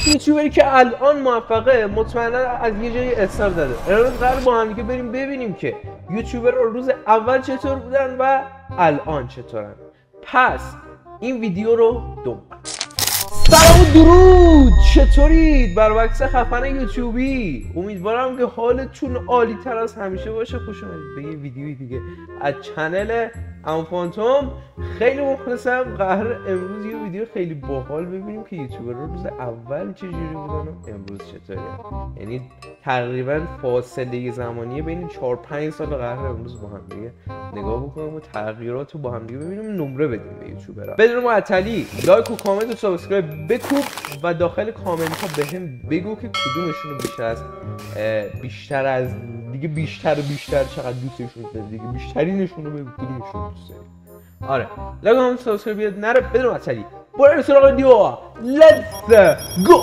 یوتیوبری که الان موفقه مطمئنا از یه جایی استارت زده. امروز قرار با هم دیگه بریم ببینیم که یوتیوبر روز اول چطور بودن و الان چطورن. پس این ویدیو رو دنبال. سلام و درود، چطورید برعکس خفن یوتیوبی؟ امیدوارم که حالتون عالی تر از همیشه باشه. خوش اومدید به یه ویدیوی دیگه از چنل امفانتوم. خیلی مخلصم. قرار امروز یه ویدیو خیلی باحال ببینیم که یوتیوبر روز اول چجوری بودن و امروز چطوره. یعنی تقریبا فاصله زمانی بین 4-5 سال قرار امروز با هم دیگه نگاه بکنیم و تغییرات رو با هم دیگه ببینیم، نمره بدیم به یوتیوبرها. بدون معطلی لایک و کامنت و سابسکرایب بکوب و داخل کامنت ها بهم بگو که کدومشون رو بیشتر از بیشتر چقدر دوستشون داری دیگه، بیشترینشون رو بگو کدومشون دوست داری. آره لایک و کامنت سابسکرایب بیاد نره. بدون معطلی بریم سراغ ویدیو. لیتس گو.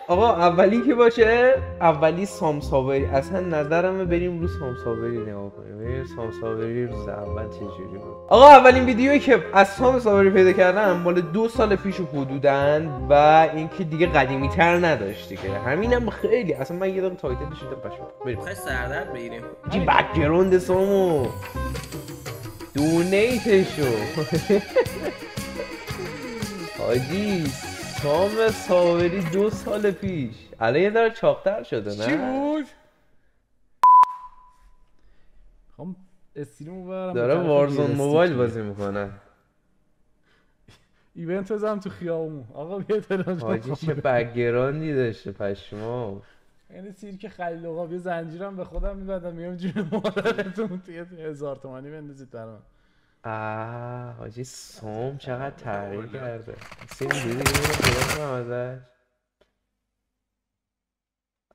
آقا اولی که باشه، اولی سامساوری. اصلا نظرمه بریم رو سامساوری نگاه کنیم، بریم سامساوری روز اول چجوری بود. آقا اولین ویدیویی که از سامساوری پیدا کردم مال 2 سال پیش حدوداً و اینکه دیگه قدیمی تر نداشت دیگه. همینم خیلی اصلا من یه دقیقه تایتلش دیدم پشم. بریم خیلی سردرد بگیریم چی بک‌گراند سامو دونیتشو حاجی. سامساوری 2 سال پیش الان یه داره چاق‌تر شده نه؟ چی بود؟ خب استریمو برم داره وارزون موبایل بازی میکنه. ایونت بزنم تو خیابون. آقا بیا تلفن. حاجی چه بک‌گراندی داشته پشما. یعنی سیرک خلیل عقابی زنجیرم به خودم میبندم میام جون مادرتون توی 1000 تومانی بندازید برام. حاجی سام چقدر تغییر کرده. سیم دیدی که ازش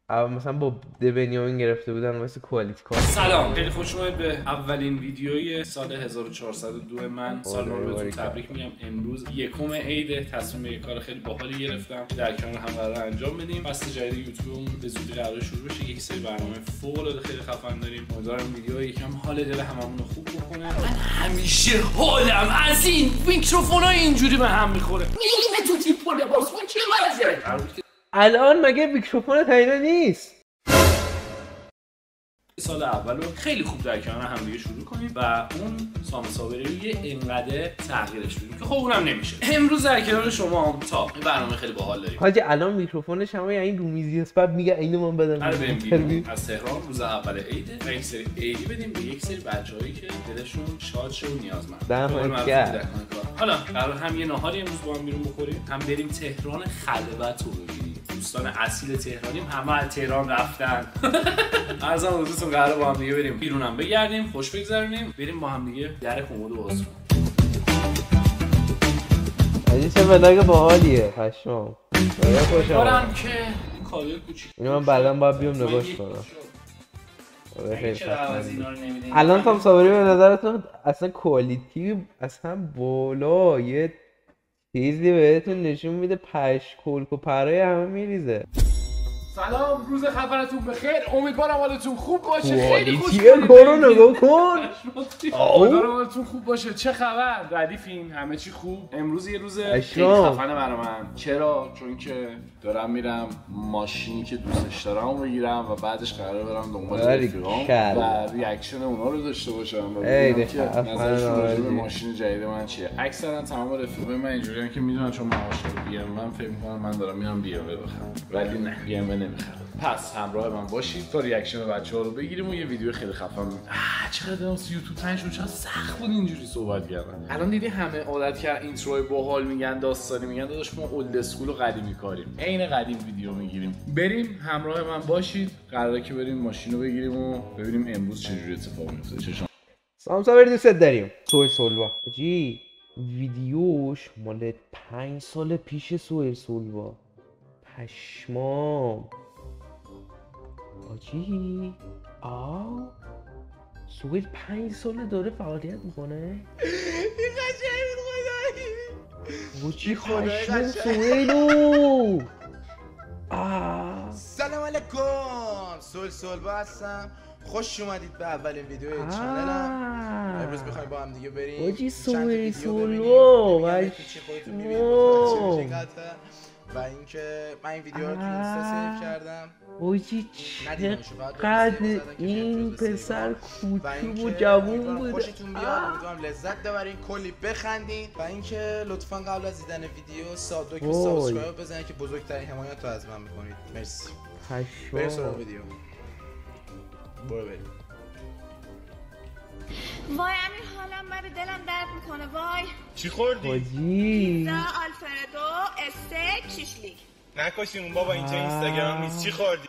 مثلا با دبنیامین گرفته بودن واسه کوالیتی کار. سلام، خیلی خوش اومدید به اولین ویدیوی سال 1402 من. سال نو رو بهتون تبریک میگم. امروز یکم عید، تصمیم به کار خیلی باحالی گرفتم که در کنار هم قرار انجام بدیم. فصل جدید یوتیوبمون به زودی قرار شروع بشه. یک سری برنامه فوق العاده خیلی خفن داریم. امیدوارم ویدیو یکم حال دل هممون رو خوب بکنه. من همیشه حالم از این میکروفونای اینجوری به هم میخوره. میگیم تو تیپ پول باسون چی وضعیه؟ الان مگه میکروفون تاینا نیست؟ سال اول رو خیلی خوب در کنار هم دیگه شروع کنیم و اون سامساوری رو یه انقدر تغییرش بدیم که خب اونم نمیشه. امروز در کنار شما تا برنامه خیلی باحال داریم. حاجی الان میکروفونش هم یعنی رو میزی اسباب میگه اینو من بدم. آره بریم از تهران روز اول عید و یک سری عیدی بدیم به یک سری بچه‌هایی که دلشون شاد شه و نیازمند. حالا قرار هم یه ناهاری امروز با هم بیرون بخوریم، هم بریم تهران خلوت رو ببینیم. دوستان اصیل تهرانیم، همه از تهران رفتن. ارزم حضورتون قراره با هم دیگه بریم بیرونم بگردیم، خوش بگذرونیم، بریم با هم دیگه در کمد باز کنیم. حاجی چه ولاگ باحالیه پشمام. خوشحالم که این کادوی کوچیک اینو من بعداً باید بیام نگاش کنم. الان سامساوری به نظرتون اصلا کوالیتی اصلا بالا یه چیزی بهتون نشون میده، کلک و پرای همه میریزه. سلام، روز خفنتون بخیر. امیدوارم حالتون خوب باشه. خیلی خوشحالم. کارو نگاه کن. امیدوارم حالتون خوب باشه. چه خبر؟ ردیفین؟ همه چی خوب؟ امروز یه روز خیلی خفنه برای من. چرا؟ چون که دارم میرم ماشینی که دوستش دارم رو بگیرم و بعدش قراره برم دنبال رفیقام و ریاکشن اونا رو داشته باشم و ببینم که نظرشون راجع به ماشین جدید من چیه. اکثرا تمام رفیقای من اینجوریان که میدونن چون من عاشق بی ام من فکر می‌کنم من دارم میرم بی ام بخرم، ولی نه، بی ام نمیخرم. پس همراه من باشید تا ریاکشن بچه‌ها رو بگیریم و یه ویدیو خیلی خفن. چقدر اون یوتیوب تنگ شد، چقدر سخت بود اینجوری صحبت کردن. الان دیدی همه عادت کرد اینتروی باحال میگن، داستانی میگن، داداش ما اولد اسکول و قدیمی کاریم، عین قدیم ویدیو میگیریم. بریم همراه من باشید. قراره که بریم ماشین رو بگیریم و ببینیم امروز چجوری اتفاق میفته. چشم سامساوری دوست داریم. سوهیل سولوا جی ویدیوش مال 5 سال پیش. سوهیل سولوا پشمام آجی. سوهیل 5 ساله داره فعالیت میکنه. این قشنگ بود خدایی. خشم سوهیلو. سلام علیکم، سوهیل سولوا هستم. خوش اومدید به اولین ویدیو چنلم. امروز میخوایم با هم دیگه بریم آجی سوهیل سولوا و اینکه من این ویدیو رو تو اینستا سیو کردم. اوجی چقدر این پسر کوچولو و جوون بود. خوشتون بیاد، امیدوارم لذت ببرین، کلی بخندین و اینکه لطفاً قبل از دیدن ویدیو سابسکرایب بزنید که بزرگترین حمایت رو از من میکنید. مرسی. بریم سراغ ویدیو. برو بریم. وای امیر حالم بده، دلم درد میکنه. وای چی خوردی؟ حاجی پیزا آلفردو استیک شیشلیک. نکشیمون بابا، اینجا اینستاگرام نیست. چی خوردی؟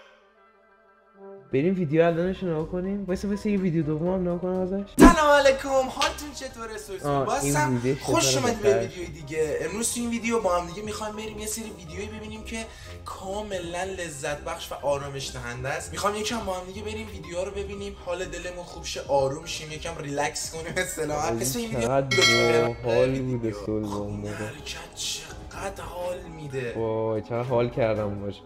بریم ویدیو الانش رو نگاه کنیم. واسه یه ویدیو دوم هم نگاه کنم ازش. سلام علیکم، حالتون چطوره؟ سویسم خوش اومدید به ویدیوی دیگه. امروز تو این ویدیو با هم دیگه میخوایم بریم یه سری ویدیویی ببینیم که کاملا لذت بخش و آرامش دهنده است. میخوام یکم با هم دیگه بریم ویدیوها رو ببینیم، حال دلمون خوب شه، آروم شیم، یکم ریلکس کنیم. اصطلاحاً اسم این ویدیو حال میده سلمان بابا. چقدر حال میده. وای چقدر حال کردم باش.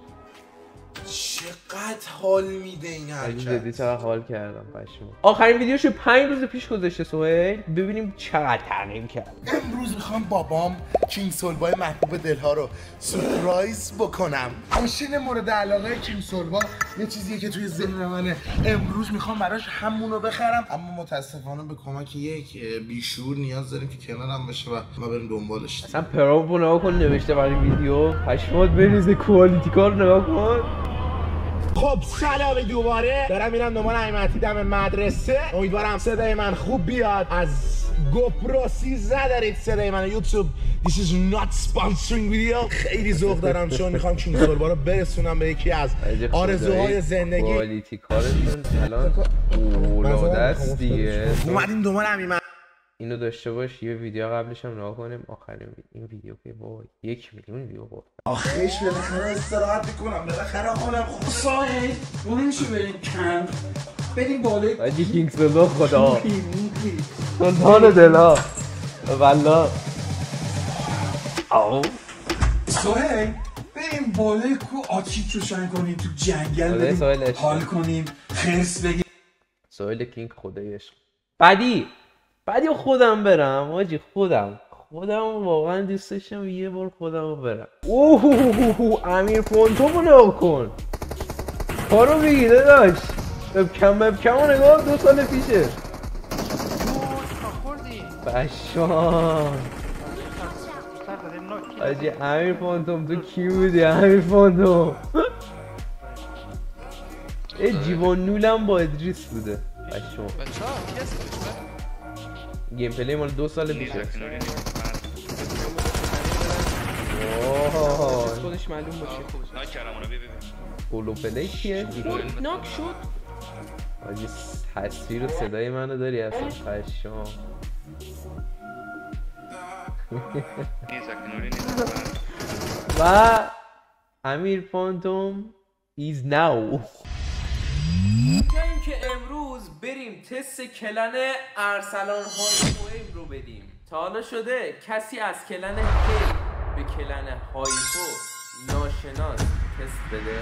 چقدر حال میده این حرکت. چقدر حال کردم پشمام. آخرین ویدیوشو 5 روز پیش گذاشته سهیل. ببینیم چقدر ترمیم کرد. امروز میخوام بابام کینگ سولبای محبوب دلها رو سورپرایز بکنم. ماشین مورد علاقه کینگ سولبا یه چیزیه که توی ذهن منه. امروز میخوام براش همونو بخرم، اما متاسفانه به کمک یک بیشور نیاز داریم که کنارم باشه و ما بریم دنبالش. اصلا پراپو نگاه کن نوشته برای ویدیو. پشمات بریزه، کوالیتی کار نگاه کن. خب سلام دوباره، دارم میرم دنبال احمدی دم مدرسه. امیدوارم صدای من خوب بیاد. از گوپرو 13 دارید صدای من. یوتیوب This is not sponsoring video. خیلی ذوق دارم چون میخوام کینگ سولبا رو برسونم به یکی از آرزوهای زندگی. کوالیتی کارشون الان اولاده است دیگه. اومدیم دنبال همین. اینو داشته باش. یه ویدیو قبلش هم نگاه کنیم. آخرین این ویدیو که وای 1 میلیون ویو برد. آخرش بالاخره استراحت میکنم، بالاخره حالم خوب. ساید نمیشه بریم کمپ، بریم بالای حاجی کینگ سولبا خدا سلطان دلا والله. او ساید بریم بالای کو آتیش روشن کنیم، تو جنگل بریم حال کنیم، خرس بگیم. سوال کینگ خدایش بعدی خودم برم حاجی. خودم واقعا دوست داشتم یه بار خودم برم. اوه امیر فانتومو نگاه کن، کارو بگیره داشت. وبکمو نگاه 2 سال پیشه. بشان حاجی امیر فانتوم تو کی بودی امیر فانتوم؟ جیوان نولم با ادریس بوده. بشان گیم پلی مال 2 سال پیشه. خودش معلوم باشه. ناکرم اونو ببین. اولو پلی کیه؟ ناک شد. حاجی تصویر و صدای منو داری اصلا. پشمام. و امیر فانتوم is now. یا اینکه امروز بریم تست کلن ارسلان هایپو رو بدیم. تا حالا شده کسی از کلن هی به کلن هایپو ناشناس تست بده؟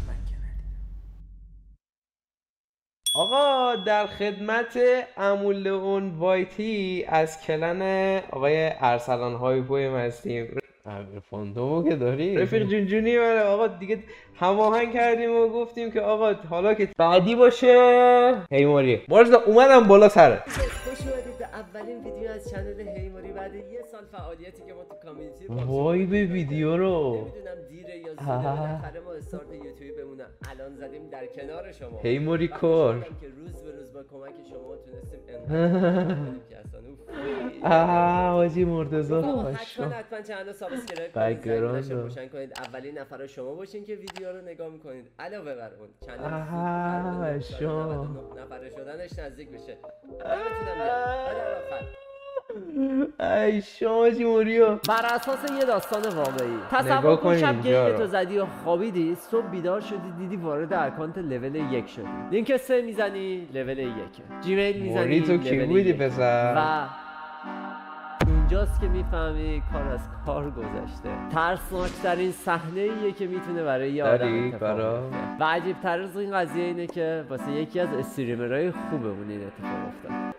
من که ندیدم. آقا در خدمت امولئون وایتی از کلن آقای ارسلان هایپو هستیم. امیر فانتومو که داری رفیق جونجونی منه آقا دیگه. هماهنگ کردیم و گفتیم که آقا حالا که بعدی باشه هیماری مارزا اومدم بالا سره. خوش اومدید به اولین ویدیو از چنل هیماری بعد 1 سال فعالیتی که ما تو کامیونیتی وای به ویدیو رو نمیدونم دیره یا زوده. بالاخره ما استارت یوتیوب بمونه الان زدیم در کنار شما. هیماری کار که روز به روز با کمک شما تونستیم انقدر که اصلا حاجی مرتضی حتما چنل سابسکرایب کنید، روشن کنید، اولین نفر شما باشین که ویدیو رو نگاه میکنید. علاوه بر اون چنل نفر شدنش نزدیک بشه. ای شاجی موریو بر اساس یه داستان واقعی. تصور کن شب گیم تو زدی و خوابیدی، صبح بیدار شدی دیدی وارد اکانت لول 1 شدی. لینک 3 میزنی لول 1، جیمیل میزنی تو کی بودی پسر؟ و اینجاست که میفهمی کار از کار گذشته. ترسناکترین صحنه ایه که میتونه برای یه آدم اتفاق بیفته. و عجیب تر از این قضیه اینه که واسه یکی از استریمرهای خوبمون این اتفاق افتاد.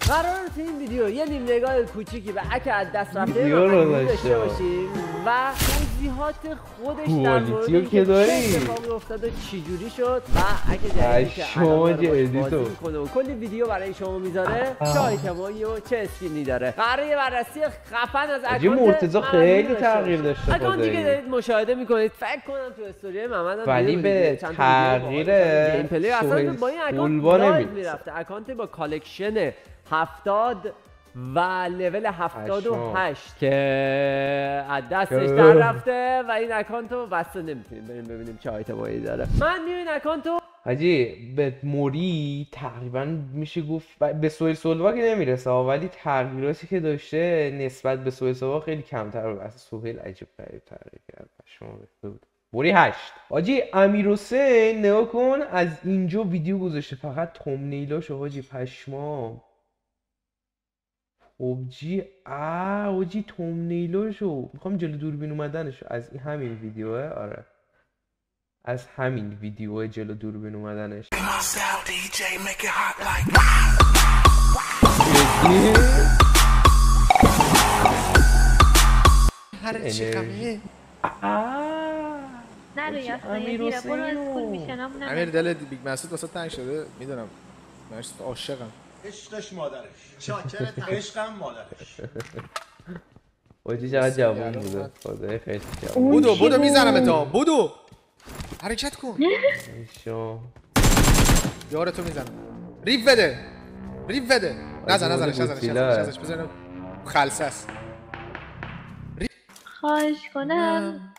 قرار تو این ویدیو یه نیم نگاه کوچیکی به اک از دست رفته محمد داشته باشیم و توضیحات خودش در مورد اینکه چه اتفاقی افتاد و چجوری شد و اگه جدیدی که الان داره بازی میکنه و کلی ویدیو برای شما میذاره چه آیتمایی و چه اسکینی داره. قراره یه بررسی خفن از اکانت مرتضی خیلی تغییر داشته. اکانتی که دارید مشاهده میکنید فکر کنم تو استوری محمد هم ولی به تغییر گیم پلی اصلا با این اکانت لایو میرفته. اکانت با کالکشن 70 و لول 78 که از دستش در رفته و این اکانتو بسته نمیتونیم بریم ببینیم چه آیتمایی داره. من این اکانتو حاجی به موری تقریبا میشه گفت به سویل سولوا که نمیرسه ولی تغییراتی که داشته نسبت به سویل سولوا خیلی کمتر بود. اصلا سویل عجیب غریب تغییر کرد. شما بود موری 8. حاجی امیرحسین نگاه کن از اینجا ویدیو گذاشته فقط تامنیلاشو حاجی پشمام. حاجی تامنیلاشو میخوام جلو دوربین اومدنشو از همین ویدیوه. آره از همین ویدیو جلو دوربین اومدنش. هر چی خمیه امیر دل بیگ مسعود واسه تنگ شده میدونم منش عاشقم. عشقش مادرش شاکرت عشقم مادرش. اوجی چقدر جوون بوده خدای خیلی جوون. بودو میزنم تا بودو حرکت کن. شو یارتو میزنم. ریف بده نزنش بزنم خلصه است. خواهش کنم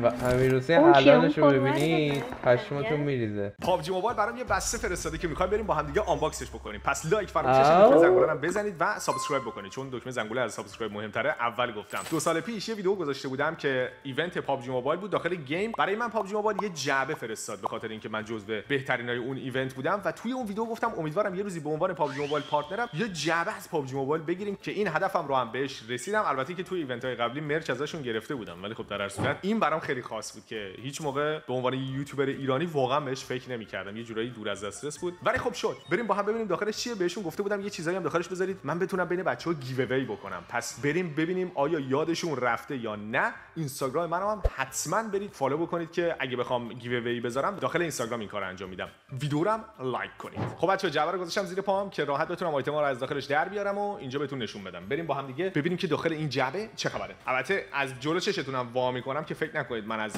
و امیرحسین الانشو ببینید پشماتون میریزه. پابجی موبایل برام یه بسته فرستاده که میخوایم بریم با هم دیگه آنباکسش بکنیم. پس لایک فراموش نکنید، دکمه زنگوله هم بزنید و سابسکرایب بکنید چون دکمه زنگوله از سابسکرایب مهمتره. اول گفتم 2 سال پیش یه ویدیو گذاشته بودم که ایونت پابجی موبایل بود. داخل گیم برای من پابجی موبایل یه جعبه فرستاد به خاطر اینکه من جزو بهترینای اون ایونت بودم و توی اون ویدیو گفتم امیدوارم یه روزی به عنوان پابجی موبایل پارتنرم یه جعبه از پابجی موبایل بگیریم که این هدفم رو هم بهش رسیدم. البته که توی ایونت‌های قبلی مرچ ازشون گرفته بودم ولی خب در هر صورت این برام خیلی خاص بود که هیچ موقع به عنوان یوتیوبر ایرانی واقعا بهش فکر نمی‌کردم. یه جورایی دور از دسترس بود ولی خب شد. بریم با هم ببینیم داخلش چیه. بهشون گفته بودم یه چیزایی هم داخلش بذارید من بتونم بین بچه‌ها گیو اوی بکنم. پس بریم ببینیم آیا یادشون رفته یا نه. اینستاگرام منو هم حتما برید فالو بکنید که اگه بخوام گیو اوی بذارم داخل اینستاگرام این کارو انجام میدم. ویدیو رو هم لایک کنید. خب بچه‌ها جعبه رو گذاشتم زیر پام که راحت بتونم آیتما رو از داخلش در بیارم و اینجا بهتون نشون بدم. بریم با هم دیگه ببینیم که داخل این جعبه چه خبره. البته از جلو چشتونم وا می‌کنم که فکر نکنید من از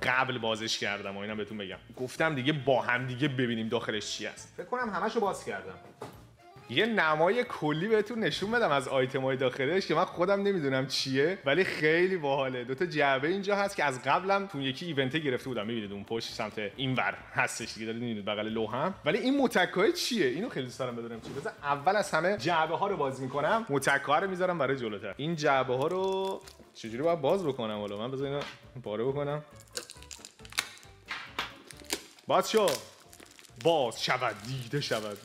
قبل بازش کردم و اینا بهتون بگم. گفتم دیگه با هم دیگه ببینیم داخلش چی است. فکر کنم همشو باز کردم. یه نمای کلی بهتون نشون بدم از آیتم‌های داخلش که من خودم نمیدونم چیه ولی خیلی باحاله. 2 تا جعبه اینجا هست که از قبلم تو یکی ایونت گرفته بودم. می‌بینید اون پشت سمت اینور هستش دیگه دارید می‌بینید بغل لوحم. ولی این متکای چیه؟ اینو خیلی دوست دارم بدونم چیه. بذار اول از همه جعبه‌ها رو باز می‌کنم. متکا رو می‌ذارم برای جلوتر. این جعبه‌ها رو چجوری باید باز بکنم؟ حالا من بذار اینو پاره بکنم. باز شود دیده شود.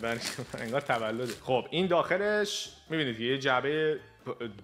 انگار تولده. خب این داخلش میبینید که یه جعبه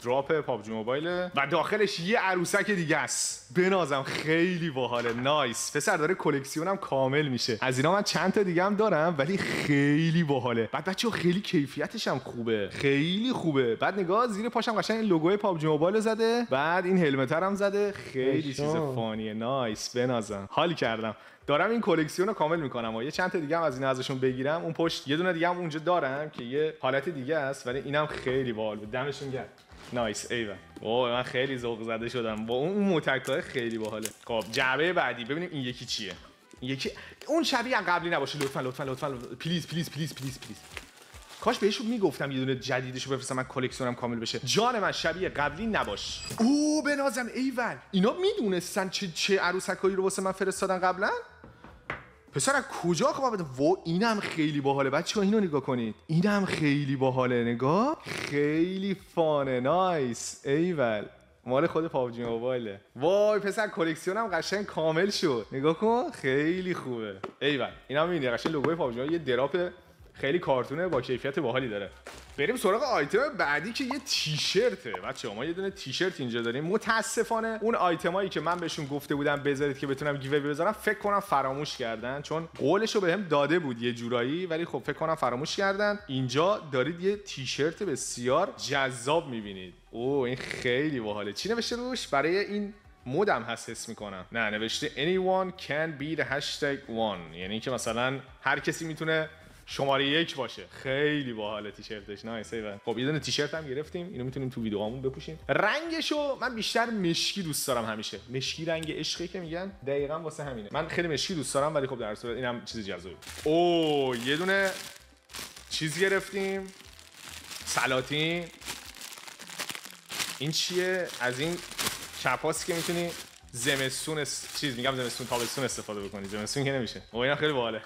دراپ پابجی موبایله و داخلش یه عروسک دیگه است. بنازم خیلی باحاله. نایس. پسر داره کلکسیونم کامل میشه. از اینا من چند تا دیگه هم دارم ولی خیلی باحاله. بعد بچه‌ها خیلی کیفیتش هم خوبه. خیلی خوبه. بعد نگاه زیر پاشم قشنگ این لوگوی پابجی موبایل زده. بعد این هلمتر هم زده. خیلی چیز فانیه. نایس. بنازم. حال کردم. دارم این کلکسیون رو کامل میکنم و یه چند تا دیگه هم از اینا ازشون بگیرم. اون پشت یه دونه دیگه هم اونجا دارم که یه حالت دیگه است ولی اینم خیلی باحال بود. دمشون گرم. نایس. ایول. اوه من خیلی ذوق زده شدم با اون متکای خیلی باحاله. خب جعبه بعدی ببینیم این یکی چیه. این یکی اون شبیه قبلی نباشه لطفا پلیز. کاش بهشون میگفتم یه دونه جدیدشو بفرستم من کلکسیونم کامل بشه. جان من شبیه قبلی نباش. اوه بنازم. ایول. اینا میدونستن چه عروسکایی رو واسه من فرستادن قبلا؟ پسر از کجا خب اینم خیلی باحاله. بچه‌ها اینو نگاه کنید. اینم خیلی باحاله. نگاه خیلی فانه. نایس. ایول. مال خود پابجی موبایله. وای پسر کلکسیونم قشنگ کامل شد. نگاه کن خیلی خوبه. ایول. اینا میبینی قشنگ لوگوی پابجی یه دراپ خیلی کارتونه با کیفیت باحالی داره. بریم سراغ آیتم بعدی که یه تیشرته. بچه‌ها ما یه دونه تیشرت اینجا داریم. متاسفانه اون آیتمایی که من بهشون گفته بودم بذارید که بتونم گیو بذارم فکر کنم فراموش کردن، چون قولشو بهم داده بود یه جورایی، ولی خب فکر کنم فراموش کردن. اینجا دارید یه تیشرت بسیار جذاب می‌بینید. اوه این خیلی باحاله. چی نوشته روش؟ برای این مودم هست حس میکنم. نه نوشته anyone can be the #1، یعنی که مثلا هر کسی میتونه شماره 1 باشه. خیلی باحاله تیشرتش. نایس. خب یه دونه تیشرت هم گرفتیم، اینو میتونیم تو ویدیوهامون بپوشیم. رنگشو من بیشتر مشکی دوست دارم همیشه. مشکی رنگ عشقی که میگن، دقیقاً واسه همینه. من خیلی مشکی دوست دارم، ولی خب در صورت اینم چیز جذابی. اوه یه دونه چیز گرفتیم، سلاطین. این چیه؟ از این کپاسی که میتونی زمستون زمستون تابستون استفاده بکنی. زمستون که نمیشه. اینا خیلی باحاله.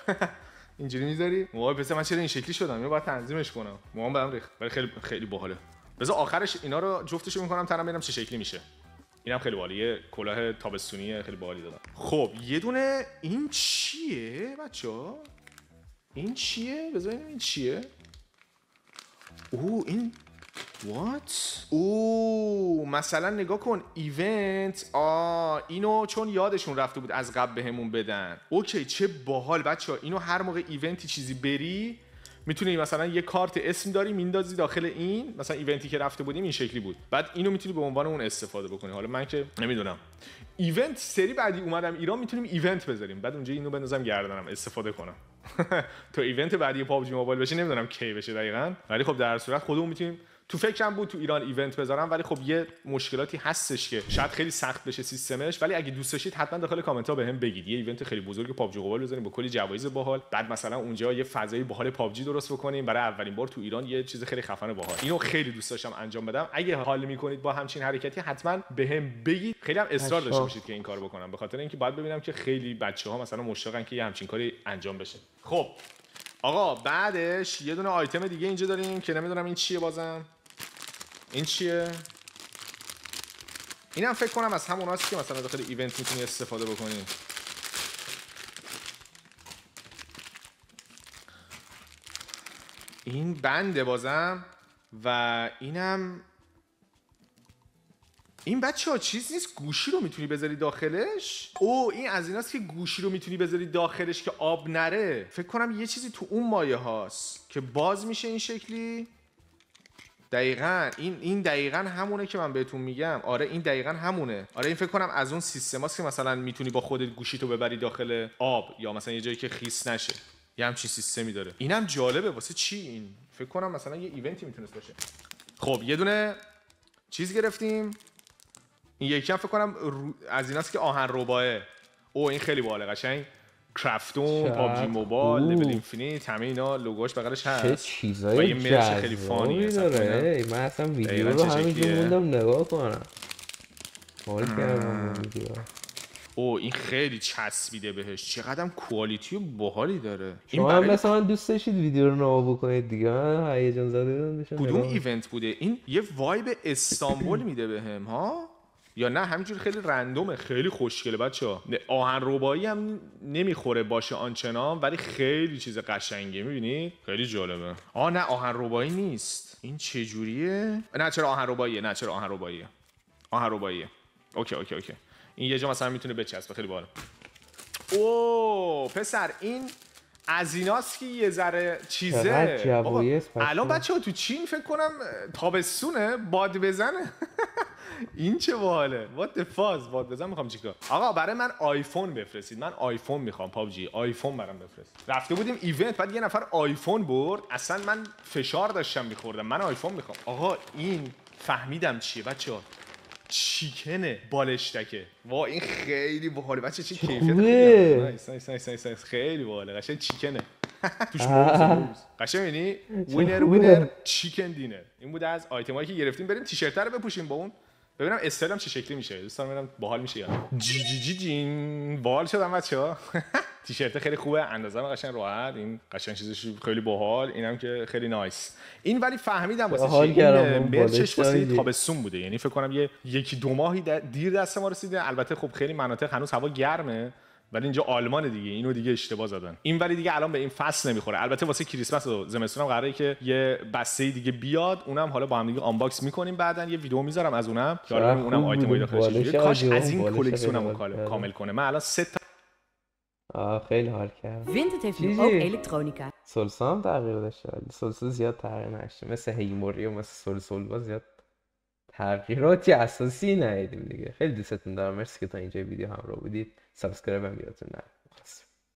اینجوری میذاری. وای پس من چرا این شکلی شدم؟ اینو باید تنظیمش کنم. موام برام ریخت. ولی خیلی باحاله. بذار آخرش اینا رو جفتشو میکنم ترم ببینم چه شکلی میشه. اینم خیلی باحاله. یه کلاه تابستونی خیلی باحالی دادم. خب یه دونه این چیه بچه‌ها؟ این چیه؟ بذار ببینیم این چیه. اوه این وات؟ اوه مثلا نگاه کن ایونت. اینو چون یادشون رفته بود از قبل بهمون بدن. اوکی چه باحال بچه‌ها. اینو هر موقع ایونتی چیزی بری میتونی مثلا یه کارت اسم داری میندازی داخل این، مثلا ایونتی که رفته بودیم این شکلی بود، بعد اینو میتونی به عنوان اون استفاده بکنی. حالا من که نمیدونم ایونت سری بعدی اومدم ایران میتونیم ایونت بذاریم، بعد اونجا اینو بندازم گردنم استفاده کنم. تو ایونت بعدی پابجی موبایل بشه نمیدونم کی بشه دقیقاً، ولی خب در صورت خودمون میتونیم. تو فکرم بود تو ایران ایونت بذارم، ولی خب یه مشکلاتی هستش که شاید خیلی سخت بشه سیستمش، ولی اگه دوست داشتید حتما داخل کامنت ها بهم بگید. یه ایونت خیلی بزرگ پابجی موبایل بذاریم با کلی جوایز باحال، بعد مثلا اونجا یه فضای باحال پابجی درست بکنیم برای اولین بار تو ایران، یه چیز خیلی خفن باحال. اینو خیلی دوست داشتم انجام بدم. اگه حال میکنید با همچین حرکتی حتما بهم بگید. خیلی هم اصرار داشته باشید که این کارو بکنم، به خاطر اینکه باید ببینم که خیلی بچه‌ها مثلا مشتاقن که یه همچین کاری انجام بشه. خب آقا بعدش یه دونه آیتم دیگه اینجا داریم که نمیدونم این چیه. بازم این چیه؟ اینم فکر کنم از هموناست که مثلا داخل ایونت میتونی استفاده بکنی. این بنده بازم و اینم این بچه‌ها چیز نیست، گوشی رو میتونی بذاری داخلش. او این از ایناست که گوشی رو میتونی بذاری داخلش که آب نره. فکر کنم یه چیزی تو اون مایه هاست که باز میشه این شکلی. دقیقاً این دقیقاً همونه که من بهتون میگم. آره این دقیقاً همونه. آره این فکر کنم از اون سیستماست که مثلا میتونی با خودت گوشیتو ببری داخل آب یا مثلا یه جایی که خیس نشه. یه همچین سیستمی داره. اینم جالبه. واسه چی این؟ فکر کنم مثلا یه ایونتی میتونست باشه. خب یه دونه چیز گرفتیم. این یکی هم فکر کنم از ایناست که آهن رباه. او این خیلی باحاله. قشنگ کرافتون، پابجی موبایل، لول اینفینیت، همه اینا لوگوش بغلش هست. چه چیزای خیلی فانی داره. من اصلا ویدیو رو همینجور موندم نگاه کنم. حال کردم ویدیو. او این خیلی چسبیده بهش. چقدر کوالیتی باحالی داره. این هم مثلا دوست داشتید ویدیو رو نگاه بکنید دیگه. من هیجان زده بشم. کدوم ایونت بوده؟ این یه وایب استانبول میده بهم ها؟ یا نه همینجوری خیلی رندومه. خیلی خوشگله بچه‌ها. آهن ربایی هم نمیخوره باشه آنچنان، ولی خیلی چیز قشنگه. میبینی خیلی جالبه. نه آهن ربایی نیست. این چه جوریه؟ نه چرا آهن رباییه. آهن رباییه. اوکی. این یه جا مثلا میتونه بچسبه. خیلی باحال. اوه پسر این از ایناست که یه ذره چیزه. الان بچه‌ها تو چین فکر کنم تابستونه باد بزنه. این چه باحاله. وات د فاز باد بزن. میخوام چیکار؟ آقا برای من آیفون بفرستید. من آیفون میخوام. پابجی آیفون برام بفرست. رفته بودیم ایونت بعد یه نفر آیفون برد. اصلا من فشار داشتم میخوردم. من آیفون میخوام. آقا این فهمیدم چیه بچه‌ها. چیکن بالشتکه. وا این خیلی باحاله بچه. چه کیفیت نایس. خیلی باحاله. قشنگ چیکنه. توش موز. قشنگ می‌بینی وینر چیکن دینر. این بود از آیتمایی که گرفتیم. بریم تیشرت رو بپوشیم با اون. ببینم استایلم چه شکلی میشه. دوستان ببینم باحال میشه یا نه. جین باحال شدم بچه‌ها. تیشرت خیلی خوبه. اندازه‌م قشنگ راحت. این قشنگ چیزش خیلی باحال. اینم که خیلی نایس. این ولی فهمیدم واسه چی مرچش واسه تابستون بوده. یعنی فکر کنم یکی دو ماهی دیر دست ما رسیده. البته خب خیلی مناطق هنوز هوا گرمه. ولی اینجا آلمان دیگه، اینو دیگه اشتباه زدن. این ولی دیگه الان به این فصل نمیخوره. البته واسه کریسمس و زمستون هم قراره که یه بسته دیگه بیاد، اونم حالا با هم دیگه آنباکس میکنیم، بعدن یه ویدیو میذارم از اونم که حالا اونم آیتمای داخلش کاش از این کلکسیونمو کامل کنه. من الان 3 تا خیلی حال کرد. Windtechnik ook elektronica. سلسال هم تغییر داشته ولی سلسال زیاد تغییر نشده، مثل هیموری و مثل سلسال با زیاد تغییراتی اساسی ندیدیم دیگه. خیلی دوستتون دارم، مرسی که تا اینجا ویدیو همراه بودید. سابسکرایب هم یادتون نره.